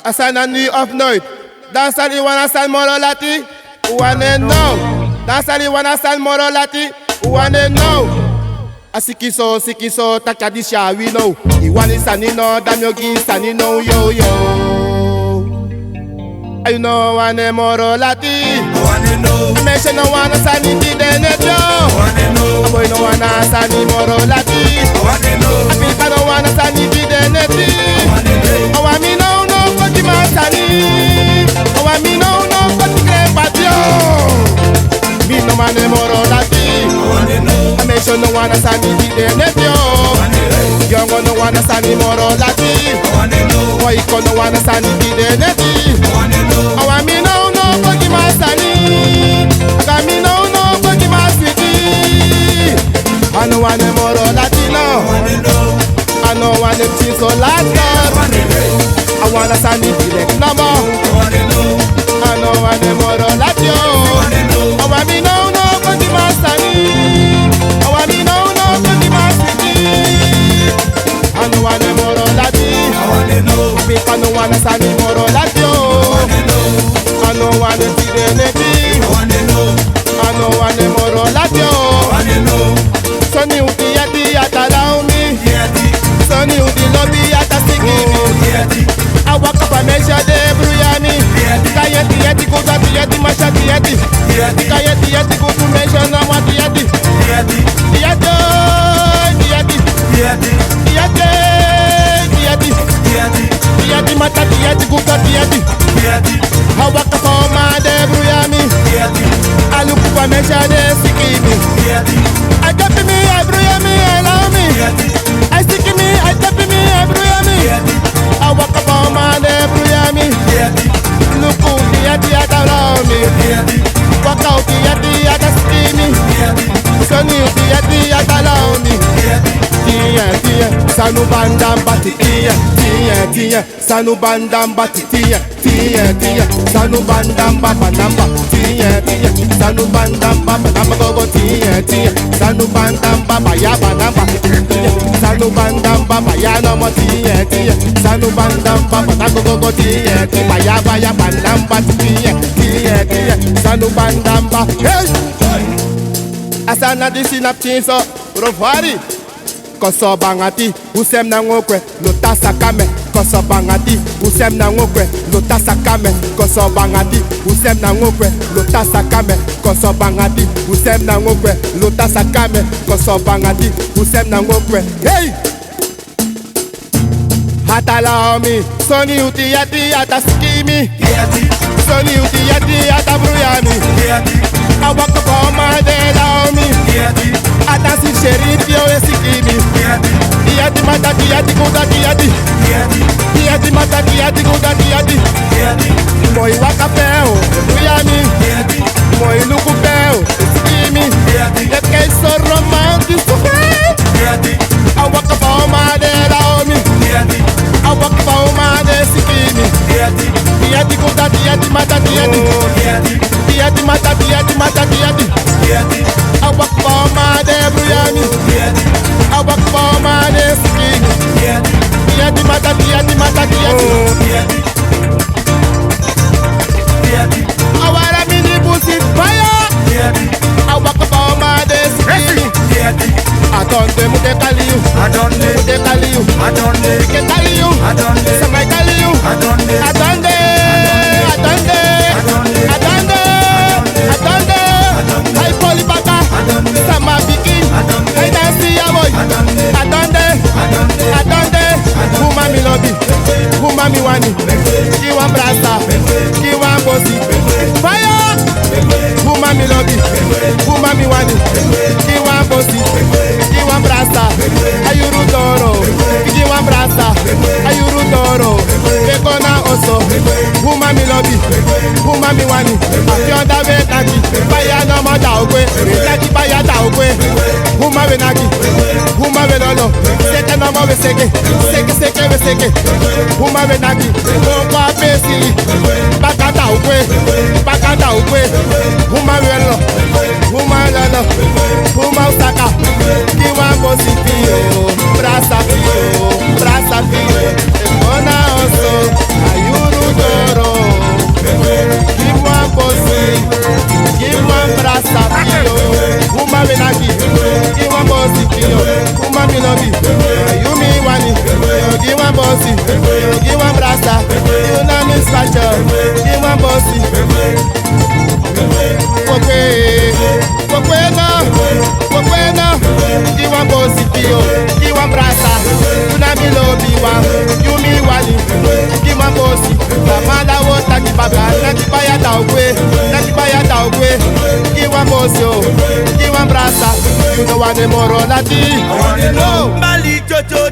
Asana nu of nooit. Dan sal i wana sal moro lati. Wane no. Dan sal i wana sal moro lati. Wane no. Asikiso, sikiso, takadisha we know. Iwani sanino, damyogi sanino yo yo. You know wane moro lati. Wane no. Meshe no wana sani di denetyo. Wane no. Aboy no wana sani moro lati. Wane no. Apika no wana sani di deneti. Wane no. Awami no koti masani. Awami no koti krepatyo. Mi no wane moro lati. Wane no. Meshe no wana sani di denetyo. Wane no. Yongo no wana sani moro lati. Wane no. Waiko no wana sani di deneti. Wane no. Awami no koti masani. Agami no koti masiti. I know one moro Latino. Wane no. I know one thing so Latin. Wane no. I wanna send it direct number. Wane no. I know one moro Latino. Wane no. Awami no koti masani. Awami no koti masiti. I know one moro Latino. Wane no. I know one sani moro Latino. Wane no. I know one tideneti. Wane no. I know one moro Latino. Wane no. Sonny uti yati yata me. Yeti. Sonny uti lobby yata sikimi. Yeti. I walk up a measure de bruyami. Kayeti yeti kuta yeti mashati yeti. Yeti. Kayeti yeti kutu measure na wati yeti. Yeti. Yeti yeti Yeti. yeti yeti Yeti. yeti matati yeti kuta yeti. Yeti. I walk up a man de bruyami. Yeti. I look up a measure de sikimi. Yeti. I tap me, I bruyami, allow me. Yeti. I stick me, I tap me, I bruyami. Yeti. I walk up on my bruyami. Yeti. Look who the yeti at around me. Yeti. Walk out the yeti at a steamy. Yeti. Sunny the yeti at around me. Yeti. Tia, sanu bandam bati tia, sanu bandam bati tia, sanu bandam baba namba tia, sanu bandam baba namba gogo tia, sanu bandam baba yaba namba tia, sanu bandam baba ya namba tia, sanu bandam baba namba gogo tia, yaba yaba namba tia, sanu bandam baba. Hey, asana disi naptinso rovari. Koso bangati, usem na ngokwe, lota sakame. Koso bangati, usem na ngokwe, lota sakame. Koso bangati, usem na ngokwe, lota sakame. Koso bangati, usem na ngokwe, lota sakame. Koso bangati, usem na ngokwe. Hey! Hatala mi, soni uti yati ata skimi. Yeti. Soni uti yati ata bruyami. Yeti. Awaka pa ma de la mi. Yeti. Atasi sheriff yo esikimi. Yeti. Yati mata yati kuda yati. Yeti. Yati mata yati kuda yati. Yeti. Moi waka peo, bruyami. Yeti. Moi luku peo, esikimi. Yeti. Yeke so romantic so hey. Yeti. Awaka pa ma de la mi. Yeti. Awaka pa ma de esikimi. Yeti. Yati kuda yati mata yati. Yeti. Yati mata yati. Yeti. Awaka pa ma de bruyami. Yeti. Awaka pa ma de esikimi. Yeti. Yati mata yati. Yeti. Yeti. Awara mini busi fire. Yeti. Awaka pa ma de esikimi. Yeti. Atonde mude kaliu. Adonde. Mude kaliu. Adonde. Ke kaliu. Adonde. Samai kaliu. Adonde. Atonde. Atonde. Adonde. Atonde. Hai poli baka. Sama biki. Hai dansi ya boy. Atonde. Atonde. Kuma mi lobby. Kuma mi wani. Kiwa brasa. Kiwa bosi. Fire. Kuma mi lobby. Kuma mi wani. Kiwa bosi. Kiwa brasa. Ayuru toro. Kiwa brasa. Ayuru toro. Bekona oso. Kuma mi lobby. Kuma mi wani. Afionda we naki. Baya no mo da ogwe. Naki baya da ogwe. Kuma we naki. Kuma we lolo. Seke no mo we seke. Seke we seke. Kuma we naki. Kwa pesili. Bakata ogwe. Bakata ogwe. Kuma we lolo. Kuma lolo. Kuma usaka. Kiwa bosi pio. Brasa pio. Brasa pio. Ekona oso. wane moro lati. I wanna know. Bali Jojo.